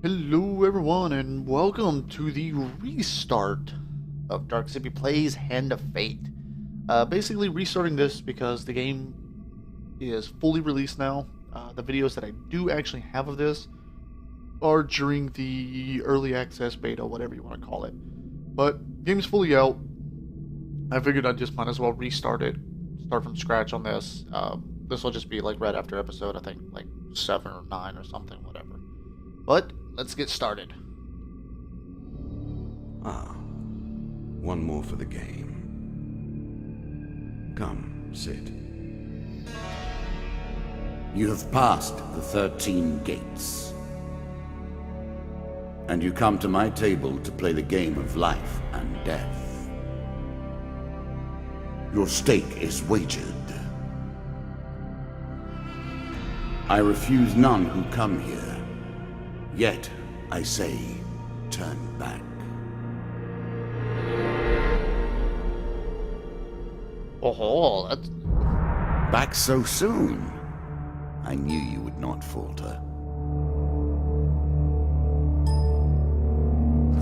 Hello everyone and welcome to the restart of Dark City Plays Hand of Fate. Basically restarting this because the game is fully released now. The videos that I do actually have of this are during the early access beta, whatever you want to call it. But game's fully out. I figured I just might as well restart it, start from scratch on this. This will just be like right after episode, I think like 7 or 9 or something, whatever. But let's get started. One more for the game. Come, sit. You have passed the 13 gates. And you come to my table to play the game of life and death. Your stake is wagered. I refuse none who come here. Yet, I say, turn back. Oh, that's... Back so soon? I knew you would not falter.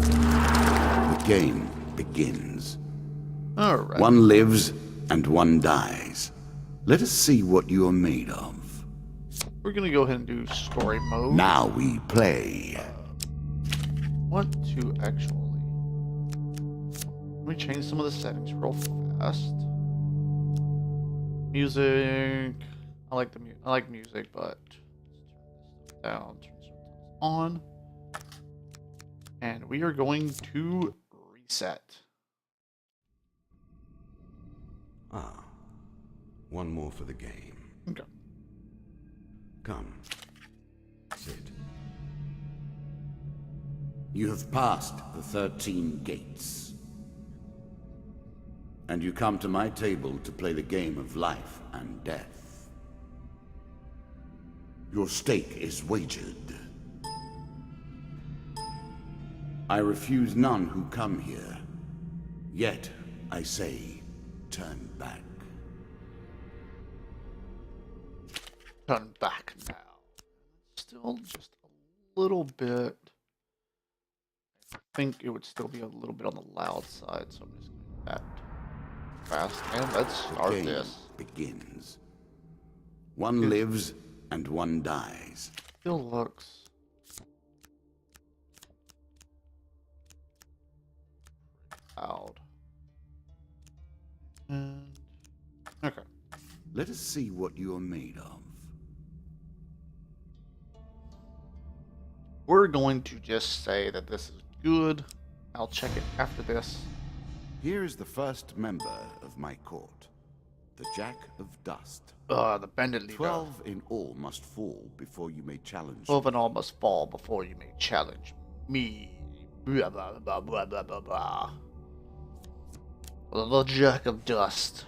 The game begins. Alright. One lives and one dies. Let us see what you are made of. We're gonna go ahead and do story mode. Now we play. Want to actually... Let me change some of the settings real fast. Music... I like music, but... Let's turn this down, turn this on. And we are going to reset. One more for the game. Okay. Come. Sit. You have passed the 13 gates. And you come to my table to play the game of life and death. Your stake is wagered. I refuse none who come here. Yet, I say, turn back. Turn back now. Still just a little bit. I think it would still be a little bit on the loud side, so I'm just going to do that fast. And let's start The game this. begins. One lives and one dies. Still looks loud. And okay. Let us see what you are made of. We're going to just say that this is good. I'll check it after this. Here is the first member of my court, the Jack of Dust. The bandit leader. 12 in all must fall before you may challenge. 12 and all must fall before you may challenge me. Blah, blah, blah, blah, blah, blah, blah. The Jack of Dust.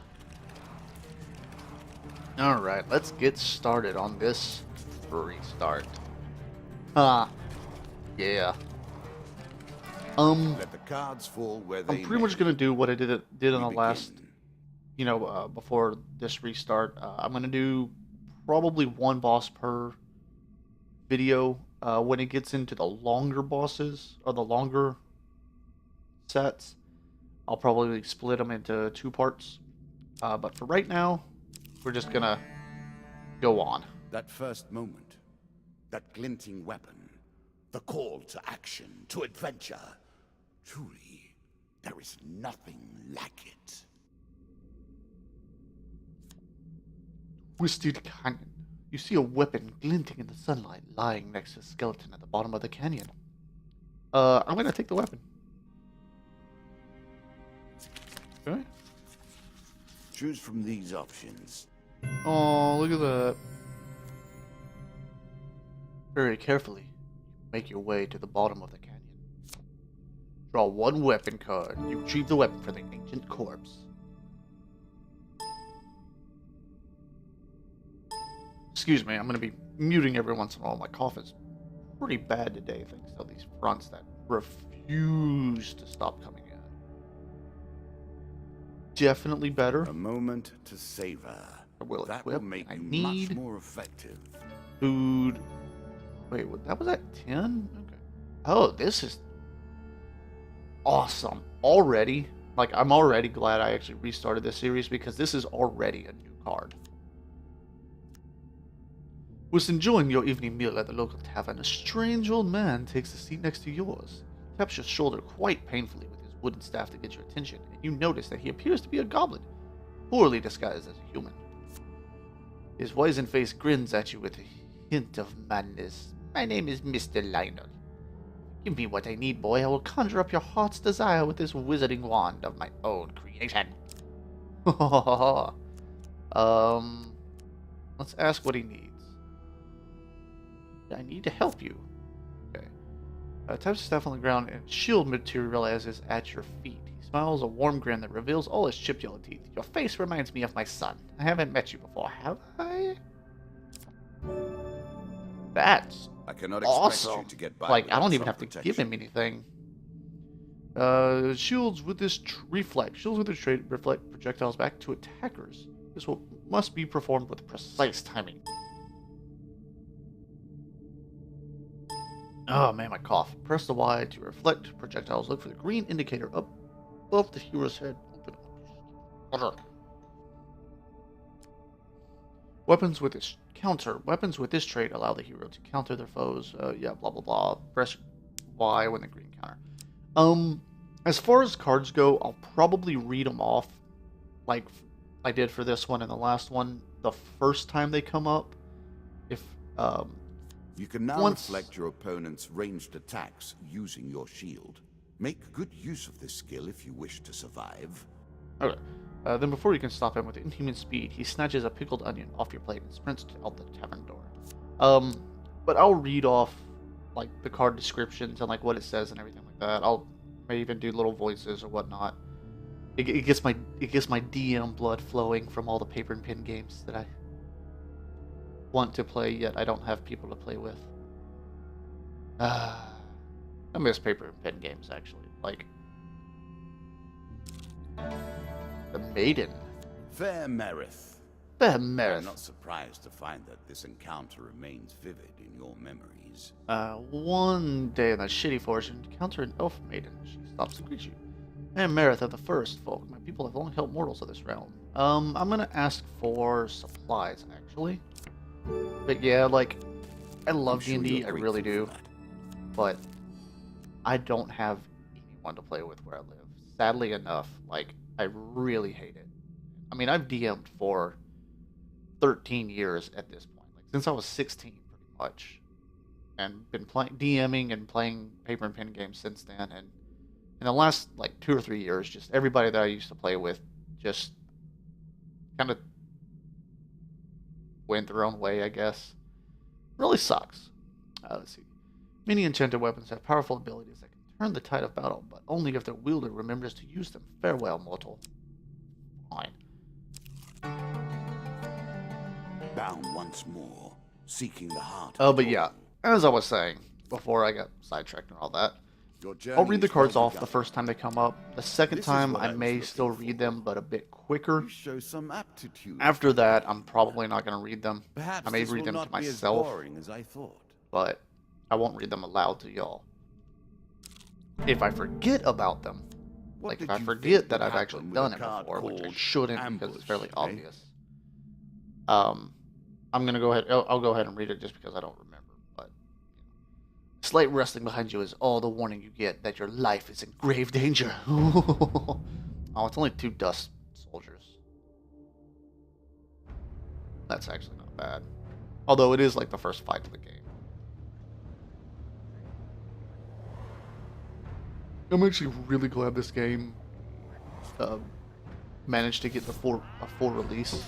Alright, let's get started on this restart. Yeah. Let the cards fall where they I'm pretty much gonna do what I did on the last, begin. before this restart. I'm gonna do probably one boss per video. When it gets into the longer bosses or the longer sets, I'll probably split them into 2 parts. But for right now, we're just gonna go on. That first moment, that glinting weapon, the call to action, to adventure. Truly, there is nothing like it. Twisted Canyon. You see a weapon glinting in the sunlight lying next to a skeleton at the bottom of the canyon. I'm gonna take the weapon. Okay. Choose from these options. Oh, look at that. Very carefully, make your way to the bottom of the canyon. Draw 1 weapon card. You retrieve the weapon from the ancient corpse. Excuse me, I'm going to be muting every once in a while. My cough is pretty bad today thanks to these fronts that refuse to stop coming in. Definitely better. A moment to savor. Will That equip. will make I you need much more effective. food. Wait, that was at 10? Okay. Oh, this is awesome. Already, like, I'm already glad I actually restarted this series because this is already a new card. Was enjoying your evening meal at the local tavern, a strange old man takes the seat next to yours. He taps your shoulder quite painfully with his wooden staff to get your attention, and you notice that he appears to be a goblin, poorly disguised as a human. His wizened face grins at you with a hint of madness. My name is Mr. Lionel. Give me what I need, boy. I will conjure up your heart's desire with this wizarding wand of my own creation. Let's ask what he needs. I need to help you. Okay. Taps the staff on the ground and shield materializes at your feet. He smiles a warm grin that reveals all his chipped yellow teeth. Your face reminds me of my son. I haven't met you before, have I? That's I cannot awesome. Expect you to get by like, I don't even have to protection. give him anything. Shields with this reflect. Shields with this trait reflect projectiles back to attackers. This must be performed with precise timing. Oh man, my cough. Press the Y to reflect projectiles. Look for the green indicator up above the hero's head. Open. Weapons with this trait allow the hero to counter their foes. Yeah, blah blah blah. Press Y when the green counter. As far as cards go, I'll probably read them off, like I did for this one and the last one, the first time they come up. If You can now reflect your opponent's ranged attacks using your shield. Make good use of this skill if you wish to survive. Okay. Then before you can stop him with inhuman speed, he snatches a pickled onion off your plate and sprints out the tavern door. But I'll read off like the card descriptions and like what it says and everything like that. I'll may even do little voices or whatnot. It gets my DM blood flowing from all the paper and pen games that I want to play, yet I don't have people to play with. I miss paper and pen games actually. Like the Maiden. Fair Merith. Fair Merith. I'm not surprised to find that this encounter remains vivid in your memories. One day in that shitty forest, you encounter an elf maiden. She stops to greet you. I am Merith of the First Folk. My people have long held mortals of this realm. I'm gonna ask for supplies, actually. But yeah, like, I love D&D, I really do. But I don't have anyone to play with where I live. Sadly enough, like, I really hate it. I mean, I've DM'd for 13 years at this point. Like, since I was 16, pretty much. And been playing DMing and playing paper and pen games since then. And in the last, like, 2 or 3 years, just everybody that I used to play with just kind of went their own way, I guess. Really sucks. Let's see. Many enchanted weapons have powerful abilities that can turn the tide of battle, but only if their wielder remembers to use them. Farewell, mortal. Fine. Bound once more, seeking the heart. Oh, but yeah, as I was saying before I got sidetracked and all that, I'll read the cards off the first time they come up. The second time, I may still read them, but a bit quicker. Show some aptitude. After that, I'm probably not going to read them. Perhaps I may read them to myself, as I thought. but I won't read them aloud to y'all. If I forget about them, like if I forget that I've actually done it before, which I shouldn't because it's fairly obvious, I'm going to go ahead, I'll go ahead and read it just because I don't remember. But slight rustling behind you is all the warning you get that your life is in grave danger. Oh, it's only 2 dust soldiers. That's actually not bad. Although it is like the first fight of the game. I'm actually really glad this game managed to get a full release.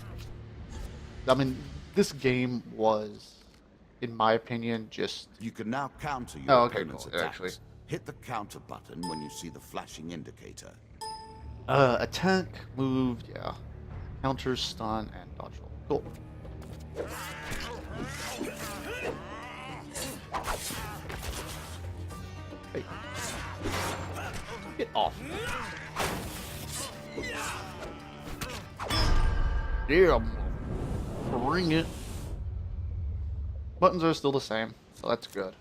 I mean, this game was, in my opinion, just... You can now counter your opponent's attacks. Actually. Hit the counter button when you see the flashing indicator. Attack, move, yeah. Counter, stun, and dodge roll. Cool. Hey. Get off. Damn. Bring it. Buttons are still the same, so that's good.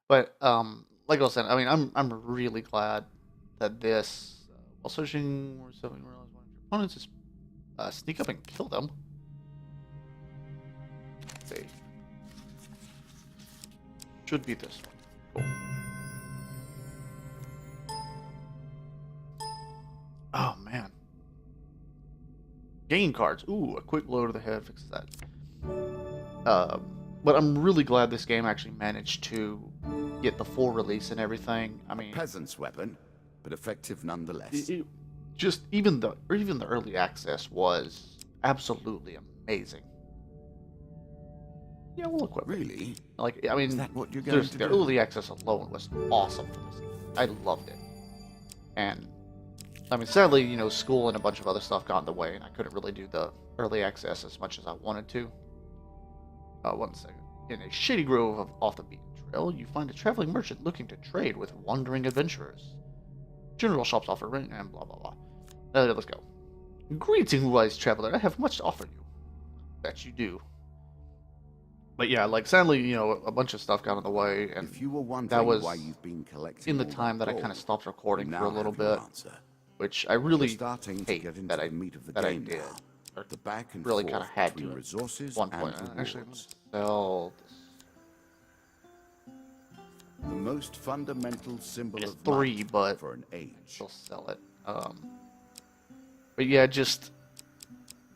But like I was saying, I mean, I'm really glad that this, while searching, or something, realize one of your opponents is sneak up and kill them. Let's see, should be this one. Cool. Oh man, gain cards. Ooh, a quick blow to the head fixes that. But I'm really glad this game actually managed to get the full release and everything. I mean, Peasant's weapon, but effective nonetheless. Just even the early access was absolutely amazing. Yeah, we'll equip it. Really? Like, I mean, Is that what you're going to the do? early access alone was awesome for this game. I loved it. And I mean, sadly, you know, school and a bunch of other stuff got in the way, and I couldn't really do the early access as much as I wanted to. One second. In a shady grove off the beaten trail, you find a traveling merchant looking to trade with wandering adventurers. General shops offer ring and blah blah blah. Let's go. Greeting, wise traveler. I have much to offer you. Bet you do. But yeah, like sadly, you know, a bunch of stuff got in the way, and If you were wondering that was why you've been collecting in the all time that I gold, kind of stopped recording you for a now little have your bit, answer. which I really We're starting to hate get into that the meat of the I game did. now. Or The back and really forth kind of had between to resources at one point. and Actually, I'm rewards. gonna sell this. The most fundamental symbol It's of 3, might but for an age. still sell it. But yeah, just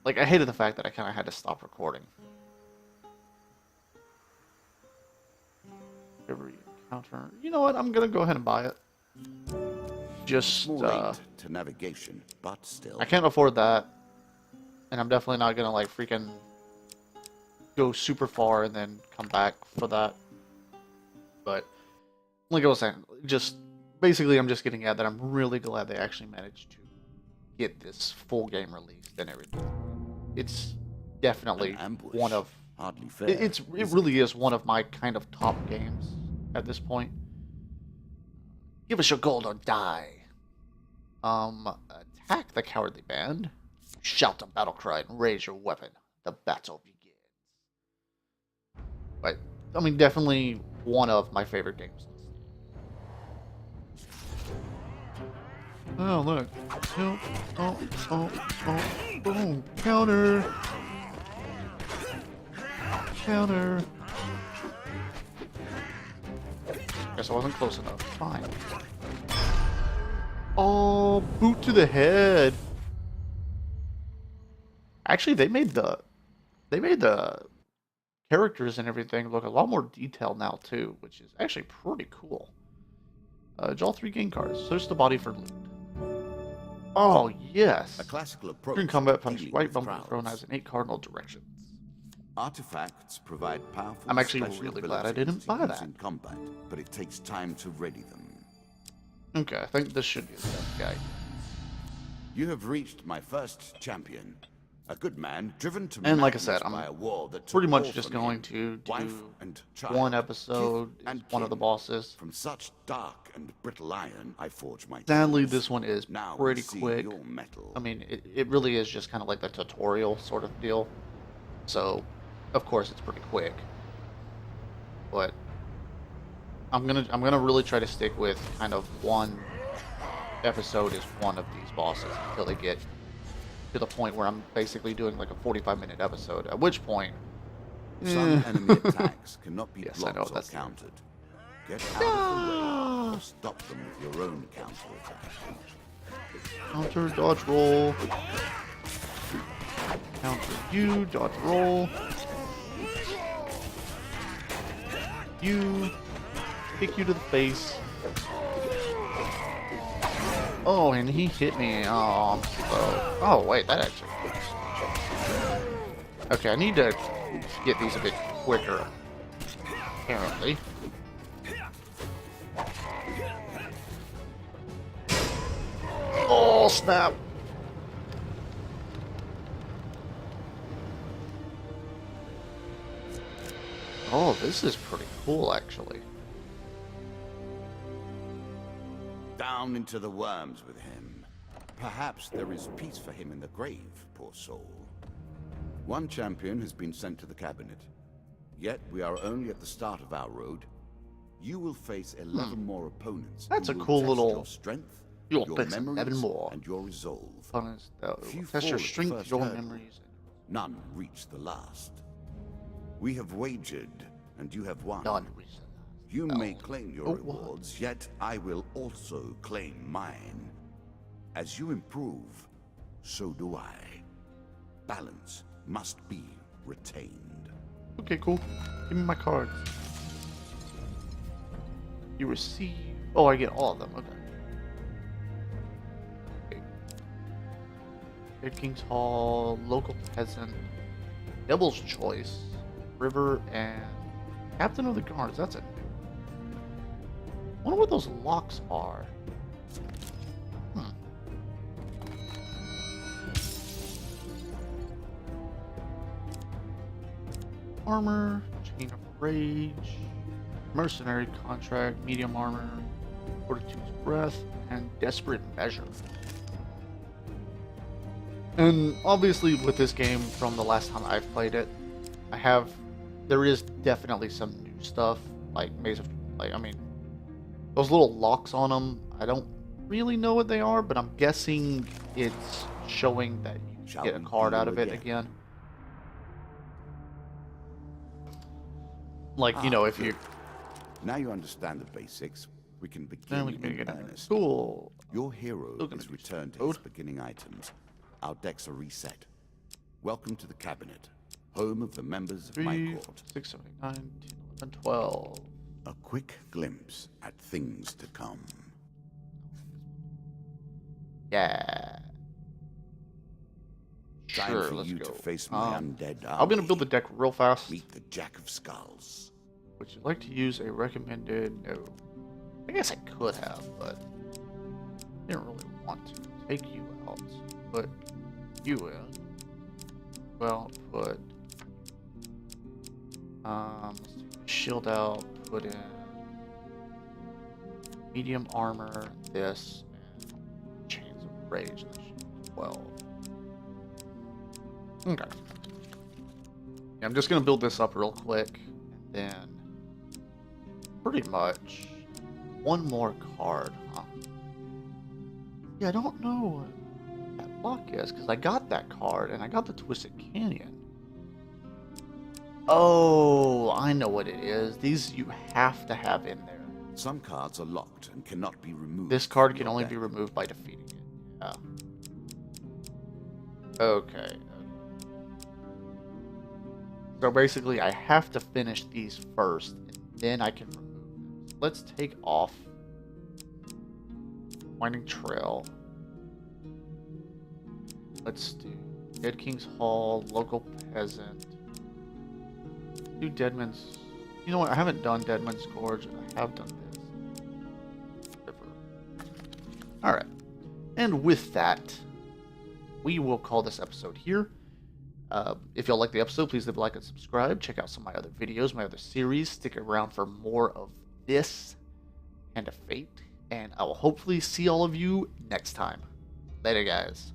like I hated the fact that I kind of had to stop recording. Every encounter, you know what? I'm gonna go ahead and buy it. Just More late to navigation, but still. I can't afford that, and I'm definitely not gonna like freaking go super far and then come back for that. But like I was saying, just basically, I'm just getting at that I'm really glad they actually managed to get this full game released and everything. It's definitely An ambush. one of Hardly fair. it really is one of my kind of top games at this point. Give us your gold or die. Attack the cowardly band. Shout a battle cry and raise your weapon. The battle begins. But I mean, definitely one of my favorite games. Oh look! Oh! Boom! Counter! Counter! Guess I wasn't close enough. Fine. Oh, boot to the head. Actually, they made the characters and everything look a lot more detailed now too, which is actually pretty cool. Draw 3 game cards. Search the body for loot. Oh yes. A classical approach. During combat, punch dealing right with bumper crowds. thrown has in 8 cardinal directions. Artifacts provide powerful. I'm actually special really glad I abilities didn't to buy use that. in combat, but it takes time to ready them. Okay, I think this should be the best guy. You have reached my first champion, a good man driven to And like I madness said, I'm by a war that pretty took much all just from going him, to wife do and child, one episode, kith and one of the kin. bosses. From such dark and brittle iron, I forge my Sadly, tools. this one is Now we pretty see quick. your metal. I mean, it really is just kind of like the tutorial sort of deal. So, of course, it's pretty quick. But I'm gonna really try to stick with kind of one episode is one of these bosses until they get to the point where I'm basically doing like a 45-minute episode. At which point, Some enemy attacks cannot be Yes, I know, blocked or that's- countered. Get out of the way or stop them with your own counterattack. counter, dodge, roll. Counter you, dodge, roll. You, kick you to the face. Oh, and he hit me. Oh, I'm so... Oh, wait, that actually... Okay, I need to get these a bit quicker, apparently. Oh, snap! Oh, this is pretty cool, actually. Down into the worms with him. Perhaps there is peace for him in the grave, poor soul. One champion has been sent to the cabinet. Yet we are only at the start of our road. You will face 11 more opponents. That's who a will cool test little... your strength, You'll your fix 11 memories, more. and your resolve. Opponents that Few will test your fall at the strength, first your hurdle. memories. None reach the last. We have wagered, and you have won. None reach the last. You may claim your what? rewards, yet I will also claim mine. As you improve, so do I. Balance must be retained. Okay, cool. Give me my cards. You receive... Oh, I get all of them. Okay. Dead King's Hall, Local Peasant, Devil's Choice, River, and Captain of the Guards. That's a new. I wonder what those locks are. Armor, Chain of Rage, Mercenary Contract, Medium Armor, Fortitude's Breath, and Desperate Measure. And obviously with this game, from the last time I've played it, there is definitely some new stuff, like those little locks on them, I don't really know what they are, but I'm guessing it's showing that you can get a card out of it again. Like, if you... Now you understand the basics. We can begin in earnest. Cool. Your hero is returned to his beginning items. Our decks are reset. Welcome to the cabinet, home of the members of my court. 6, 7, 8, 9, 10, 11, 12. A quick glimpse at things to come. Yeah. Time Sure, for let's you go. to face my undead army. I'm gonna build the deck real fast. Meet the Jack of Skulls. Would you like to use a recommended? No. I guess I could have, but I didn't really want to. Take you out. Put you in. Well, put let's take the shield out, put in medium armor, this, and chains of rage. That should be 12. Okay. Yeah, I'm just gonna build this up real quick, and then pretty much one more card, huh? Yeah, I don't know what that lock is, because I got that card, and I got the Twisted Canyon. Oh, I know what it is. These you have to have in there. Some cards are locked and cannot be removed. This card can only be removed by defeating it. Yeah. Okay. So basically, I have to finish these first, and then I can remove them. So let's take off Winding Trail. Let's do Dead King's Hall, Local Peasant. Do Deadman's... You know what? I haven't done Deadman's Gorge, and I have done this. River. Alright. And with that, we will call this episode here. If y'all like the episode, please leave a like and subscribe. Check out some of my other videos, my other series. Stick around for more of this and a Fate. And I will hopefully see all of you next time. Later, guys.